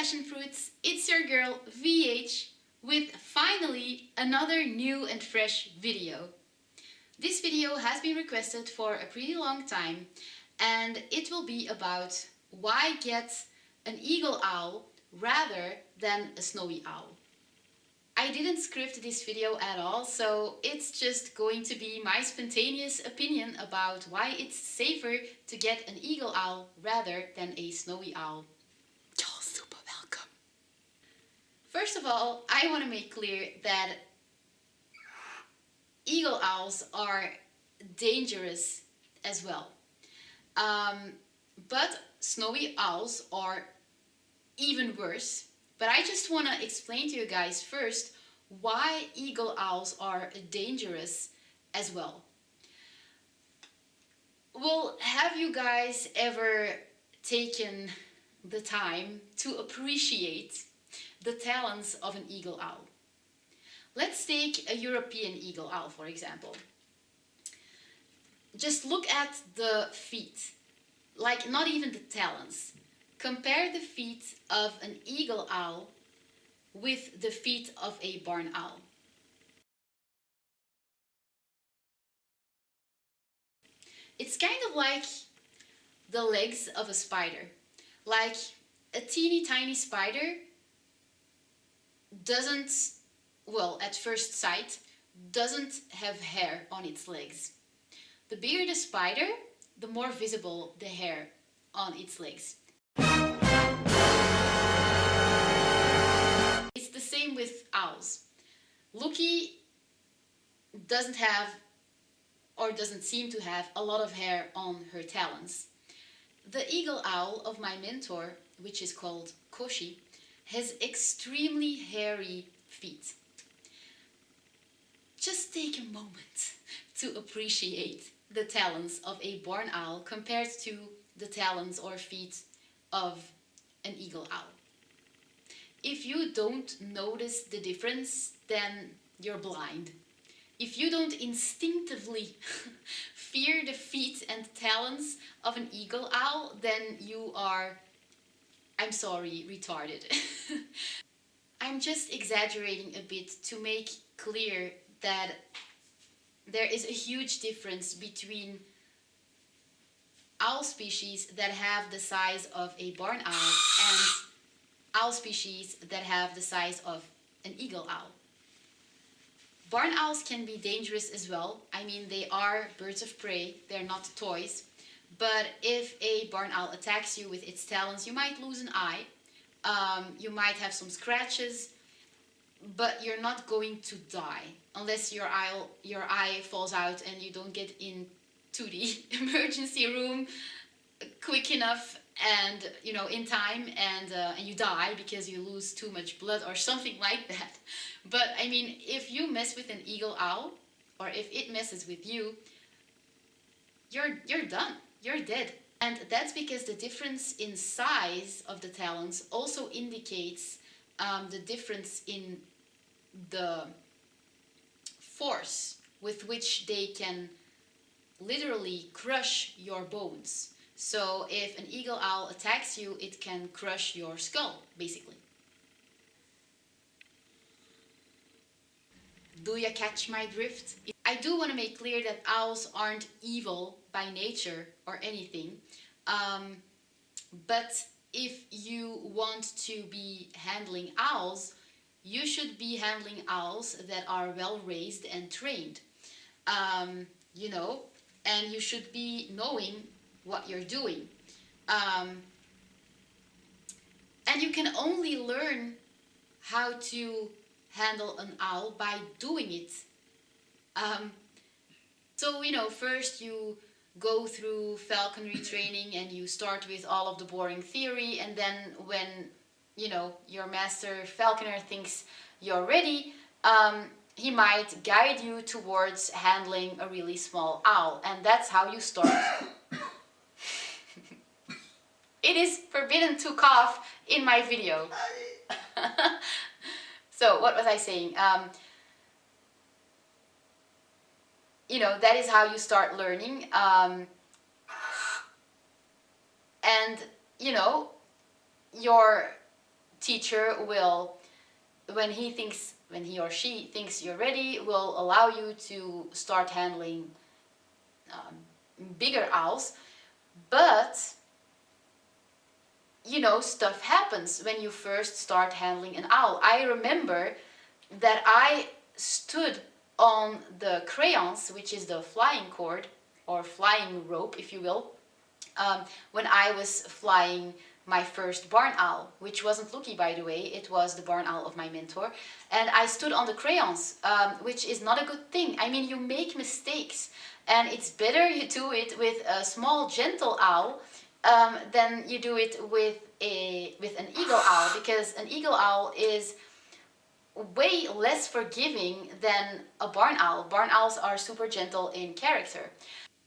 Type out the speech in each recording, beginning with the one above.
Fashion Fruits, it's your girl VH with finally another new and fresh video. This video has been requested for a pretty long time and it will be about why get an eagle owl rather than a snowy owl. I didn't script this video at all, so it's just going to be my spontaneous opinion about why it's safer to get an eagle owl rather than a snowy owl. You're super welcome. First of all, I want to make clear that eagle owls are dangerous as well. But snowy owls are even worse. But I just want to explain to you guys first why eagle owls are dangerous as well. Well, have you guys ever taken the time to appreciate the talons of an eagle owl? Let's take a European eagle owl, for example. Just look at the feet, like not even the talons. Compare the feet of an eagle owl with the feet of a barn owl. It's kind of like the legs of a spider. Like a teeny tiny spider doesn't, well, at first sight, doesn't have hair on its legs. The bigger the spider, the more visible the hair on its legs. It's the same with owls. Lucky doesn't have, or doesn't seem to have, a lot of hair on her talons. The eagle owl of my mentor, which is called Koshi, has extremely hairy feet. Just take a moment to appreciate the talons of a barn owl compared to the talons or feet of an eagle owl. If you don't notice the difference, then you're blind. If you don't instinctively fear the feet and talons of an eagle owl, then you are, I'm sorry, retarded. I'm just exaggerating a bit to make clear that there is a huge difference between owl species that have the size of a barn owl and owl species that have the size of an eagle owl. Barn owls can be dangerous as well. I mean, they are birds of prey, they're not toys. But if a barn owl attacks you with its talons, you might lose an eye, you might have some scratches, but you're not going to die unless your eye falls out and you don't get into the emergency room quick enough and in time, and you die because you lose too much blood or something like that. But I mean, if you mess with an eagle owl, or if it messes with you, you're done, you're dead. And that's because the difference in size of the talons also indicates the difference in the force with which they can literally crush your bones. So if an eagle owl attacks you, it can crush your skull, basically. Do you catch my drift? I do want to make clear that owls aren't evil by nature or anything. But if you want to be handling owls, you should be handling owls that are well raised and trained. And you should be knowing what you're doing. And you can only learn how to handle an owl by doing it. So first you go through falconry training and you start with all of the boring theory, and then when your master falconer thinks you're ready, he might guide you towards handling a really small owl, and that's how you start. It is forbidden to cough in my video. So what was I saying? That is how you start learning. And your teacher will, when he or she thinks you're ready, will allow you to start handling bigger owls. But you know, stuff happens when you first start handling an owl. I remember that I stood on the crayons, which is the flying cord or flying rope, if you will, when I was flying my first barn owl, which wasn't Lucky, by the way, it was the barn owl of my mentor. And I stood on the crayons, which is not a good thing. I mean, you make mistakes, and it's better you do it with a small, gentle owl than you do it with an eagle owl, because an eagle owl is way less forgiving than a barn owl. Barn owls are super gentle in character.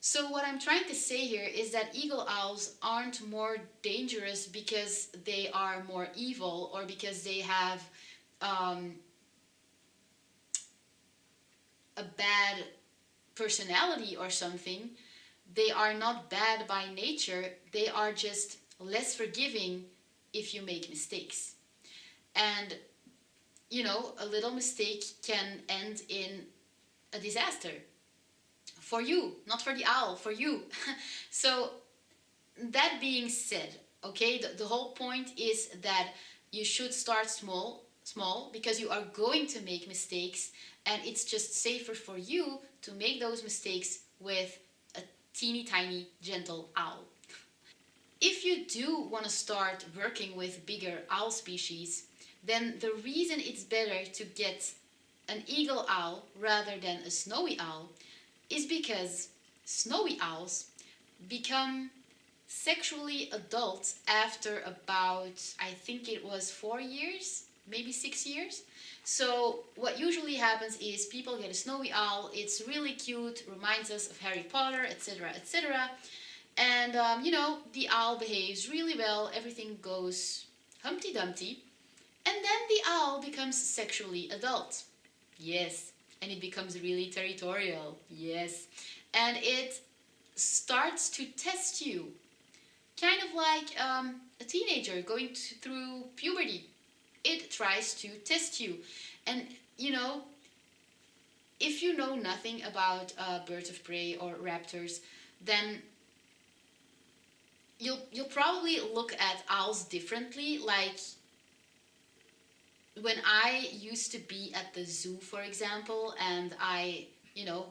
So what I'm trying to say here is that eagle owls aren't more dangerous because they are more evil or because they have a bad personality or something. They are not bad by nature. They are just less forgiving if you make mistakes. And, you know, a little mistake can end in a disaster. For you, not for the owl, for you. So that being said, okay, the whole point is that you should start small because you are going to make mistakes, and it's just safer for you to make those mistakes with a teeny tiny gentle owl. If you do want to start working with bigger owl species, then the reason it's better to get an eagle owl rather than a snowy owl is because snowy owls become sexually adult after about, I think it was 4 years, maybe 6 years. So what usually happens is people get a snowy owl, it's really cute, reminds us of Harry Potter, etc., etc. And you know, the owl behaves really well, everything goes Humpty Dumpty, and then the owl becomes sexually adult. Yes. And it becomes really territorial. Yes. And it starts to test you. Kind of like a teenager going through puberty. It tries to test you. And, you know, if you know nothing about birds of prey or raptors, then you'll probably look at owls differently. Like, when I used to be at the zoo, for example, and I, you know,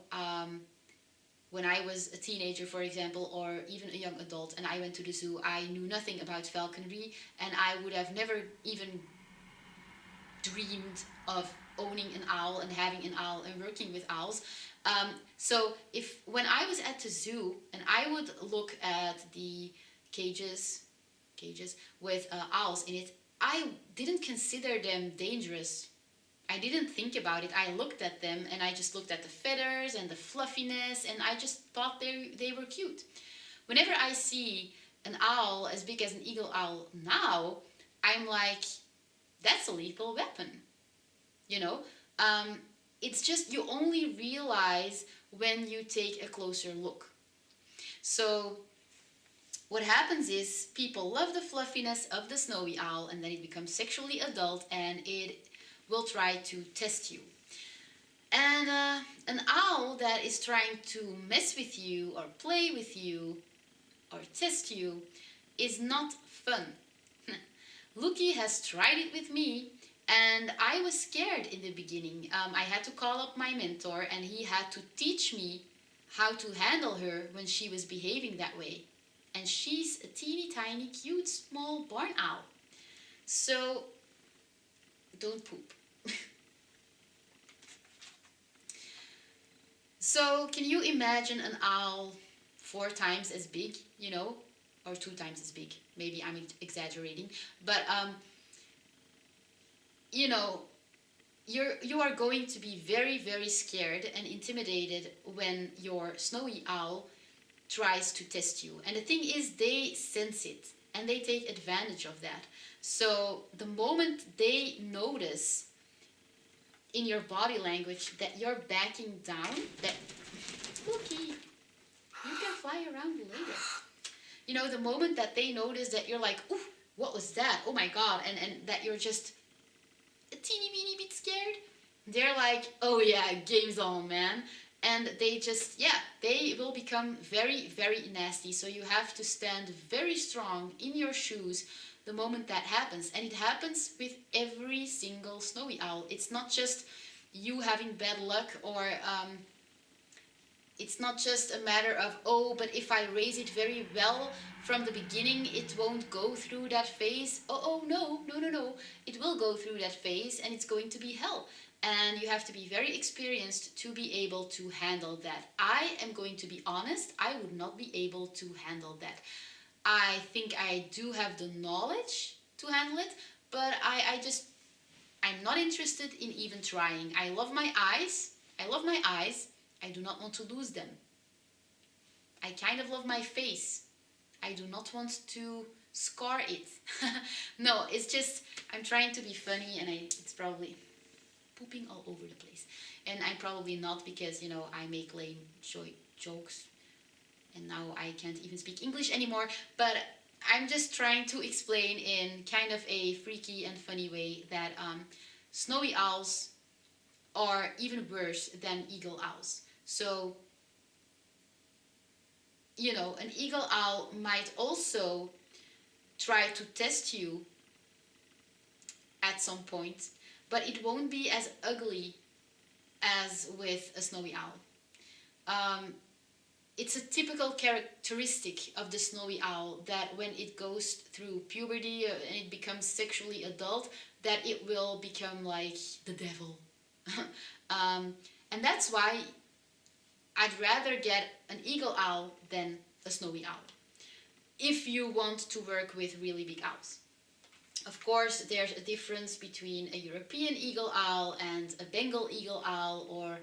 when I was a teenager, for example, or even a young adult, and I went to the zoo, I knew nothing about falconry, and I would have never even dreamed of owning an owl and having an owl and working with owls. So when I was at the zoo and I would look at the cages with owls in it, I didn't consider them dangerous. I didn't think about it. I looked at them and I just looked at the feathers and the fluffiness, and I just thought they were cute. Whenever I see an owl as big as an eagle owl now, I'm like, that's a lethal weapon. You know? It's just you only realize when you take a closer look. So what happens is people love the fluffiness of the snowy owl, and then it becomes sexually adult and it will try to test you. And an owl that is trying to mess with you or play with you or test you is not fun. Lucky has tried it with me, and I was scared in the beginning. I had to call up my mentor and he had to teach me how to handle her when she was behaving that way. And she's a teeny tiny cute small barn owl. So don't poop. So can you imagine an owl 4 times as big, you know, or 2 times as big? Maybe I'm exaggerating, but you know, you are going to be very, very scared and intimidated when your snowy owl tries to test you. And the thing is, they sense it and they take advantage of that. So the moment they notice in your body language that you're backing down, that, Lucky, you can fly around later. You know, the moment that they notice that you're like, ooh, what was that? Oh my god, and that you're just a teeny weeny bit scared. They're like, oh yeah, game's on, man. And they just, yeah, they will become very, very nasty. So you have to stand very strong in your shoes the moment that happens. And it happens with every single snowy owl. It's not just you having bad luck, or it's not just a matter of, oh, but if I raise it very well from the beginning, it won't go through that phase. Oh, no. It will go through that phase, and it's going to be hell. And you have to be very experienced to be able to handle that. I am going to be honest, I would not be able to handle that. I think I do have the knowledge to handle it, but I'm not interested in even trying. I love my eyes. I do not want to lose them. I kind of love my face. I do not want to scar it. No, it's just, I'm trying to be funny, and it's probably pooping all over the place. And I'm probably not, because, you know, I make lame jokes, and now I can't even speak English anymore. But I'm just trying to explain in kind of a freaky and funny way that snowy owls are even worse than eagle owls. So, you know, an eagle owl might also try to test you at some point, but it won't be as ugly as with a snowy owl. It's a typical characteristic of the snowy owl that when it goes through puberty and it becomes sexually adult, that it will become like the devil. And that's why I'd rather get an eagle owl than a snowy owl, if you want to work with really big owls. Of course, there's a difference between a European eagle owl and a Bengal eagle owl, or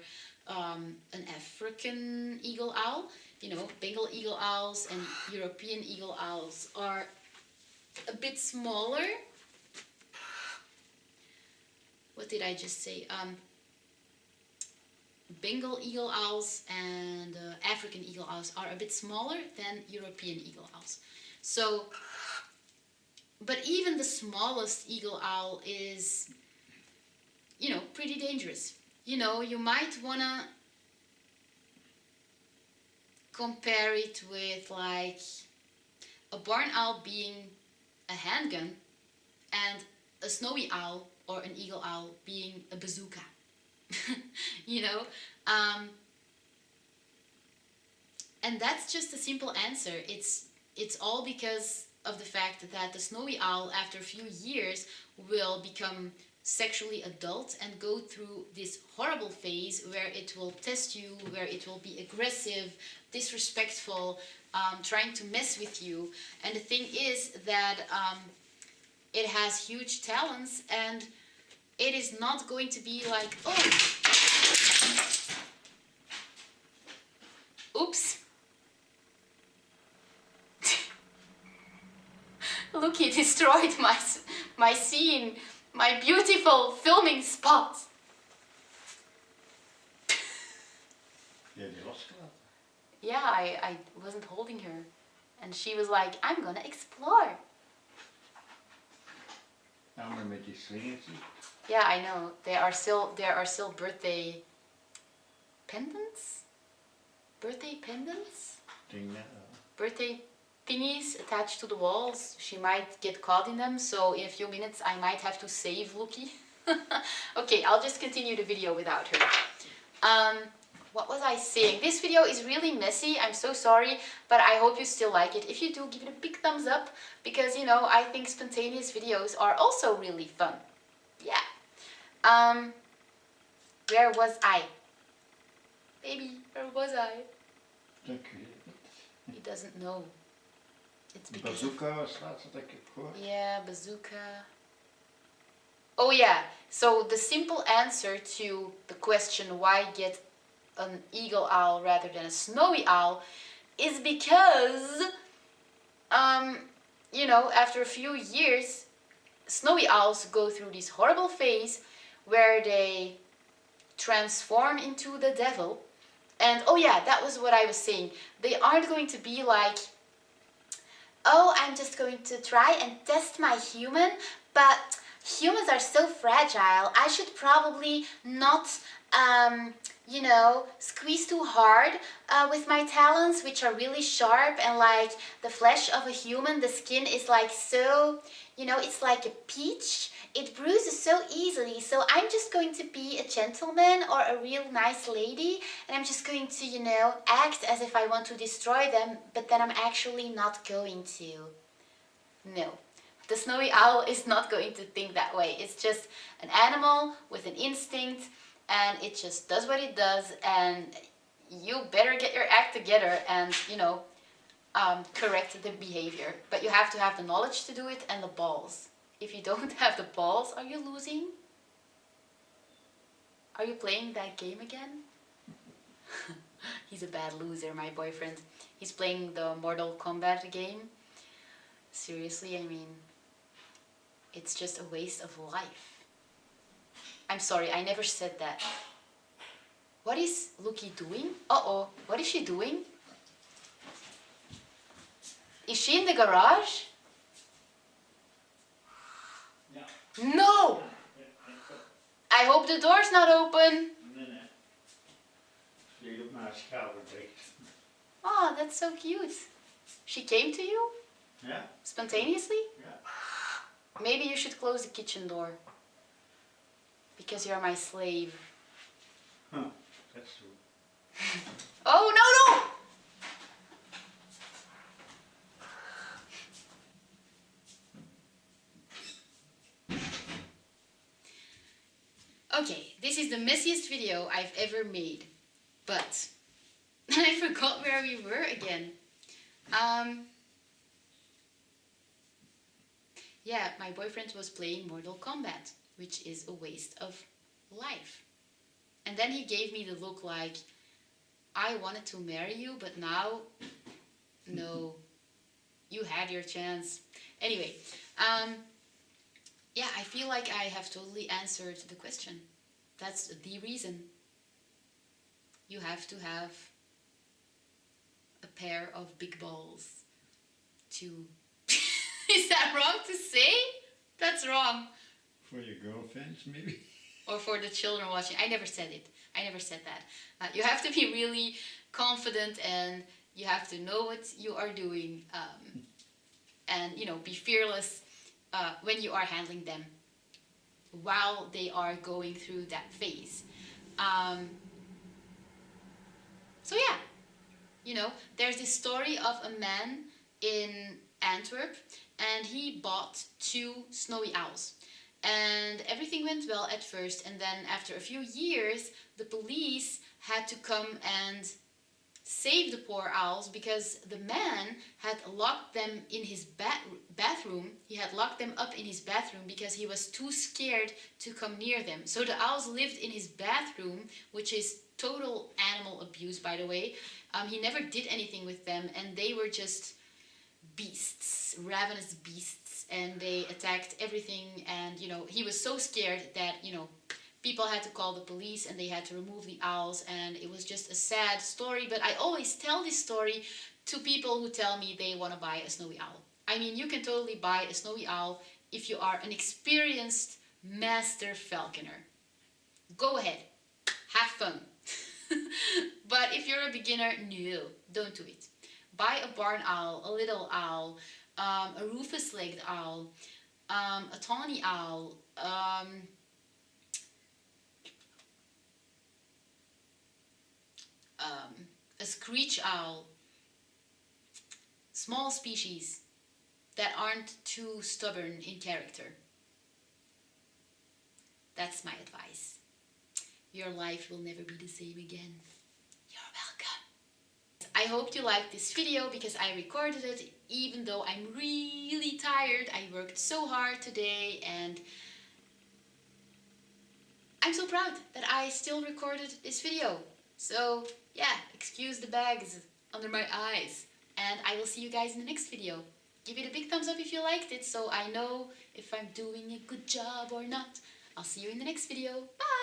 an African eagle owl. You know, Bengal eagle owls and European eagle owls are a bit smaller. What did I just say? Bengal eagle owls and African eagle owls are a bit smaller than European eagle owls. So, but even the smallest eagle owl is, you know, pretty dangerous. You know, you might wanna compare it with like a barn owl being a handgun and a snowy owl or an eagle owl being a bazooka. You know, and that's just a simple answer. It's all because of the fact that the snowy owl, after a few years, will become sexually adult and go through this horrible phase where it will test you, where it will be aggressive, disrespectful, trying to mess with you. And the thing is that it has huge talons, and it is not going to be like, oh, oops. Look, he destroyed my scene, my beautiful filming spot. Yeah, I wasn't holding her, and she was like, I'm gonna explore. Yeah, I know. There are still birthday pendants? Birthday pendants? Birthday thingies attached to the walls. She might get caught in them, so in a few minutes I might have to save Lucky. Okay, I'll just continue the video without her. What was I saying? This video is really messy, I'm so sorry, but I hope you still like it. If you do, give it a big thumbs up, because, you know, I think spontaneous videos are also really fun. Yeah. Where was I? Baby, where was I? He doesn't know. It's because bazooka was laatst dat ik heb gehoord. Yeah, bazooka. Oh yeah, so the simple answer to the question why get an eagle owl rather than a snowy owl is because, you know, after a few years, snowy owls go through this horrible phase where they transform into the devil. And oh yeah, that was what I was saying. They aren't going to be like oh, I'm just going to try and test my human, but humans are so fragile. I should probably not, you know, squeeze too hard with my talons, which are really sharp, and like the flesh of a human, the skin is like so, you know, it's like a peach. It bruises so easily, so I'm just going to be a gentleman or a real nice lady, and I'm just going to, you know, act as if I want to destroy them, but then I'm actually not going to. No. The snowy owl is not going to think that way. It's just an animal with an instinct, and it just does what it does, and you better get your act together and, you know, correct the behavior. But you have to have the knowledge to do it and the balls. If you don't have the balls, are you losing? Are you playing that game again? He's a bad loser, my boyfriend. He's playing the Mortal Kombat game. Seriously, I mean, it's just a waste of life. I'm sorry, I never said that. What is Lucky doing? Uh-oh, what is she doing? Is she in the garage? No! I hope the door's not open. Oh, that's so cute. She came to you? Yeah. Spontaneously? Yeah. Maybe you should close the kitchen door. Because you're my slave. Huh, that's true. Oh, no, no! Okay, this is the messiest video I've ever made, but I forgot where we were again. Yeah, my boyfriend was playing Mortal Kombat, which is a waste of life. And then he gave me the look like, I wanted to marry you, but now, no, you had your chance. Anyway, yeah, I feel like I have totally answered the question. That's the reason. You have to have a pair of big balls to... Is that wrong to say? That's wrong. For your girlfriends, maybe? Or for the children watching. I never said it. I never said that. You have to be really confident, and you have to know what you are doing, and, you know, be fearless when you are handling them while they are going through that phase. So yeah, you know, there's this story of a man in Antwerp, and he bought 2 snowy owls. And everything went well at first, and then after a few years, the police had to come and save the poor owls because the man had locked them in his bathroom. He had locked them up in his bathroom because he was too scared to come near them. So the owls lived in his bathroom, which is total animal abuse, by the way. He never did anything with them, and they were just beasts, ravenous beasts, and they attacked everything. And, you know, he was so scared that, you know, people had to call the police and they had to remove the owls, and it was just a sad story. But I always tell this story to people who tell me they want to buy a snowy owl. I mean, you can totally buy a snowy owl if you are an experienced master falconer. Go ahead, have fun. But if you're a beginner, no, don't do it. Buy a barn owl, a little owl, a rufous-legged owl, a tawny owl, a screech owl, small species that aren't too stubborn in character. That's my advice. Your life will never be the same again. You're welcome. I hope you liked this video because I recorded it even though I'm really tired. I worked so hard today, and I'm so proud that I still recorded this video. So yeah, excuse the bags under my eyes, and I will see you guys in the next video. Give it a big thumbs up if you liked it so I know if I'm doing a good job or not. I'll see you in the next video. Bye!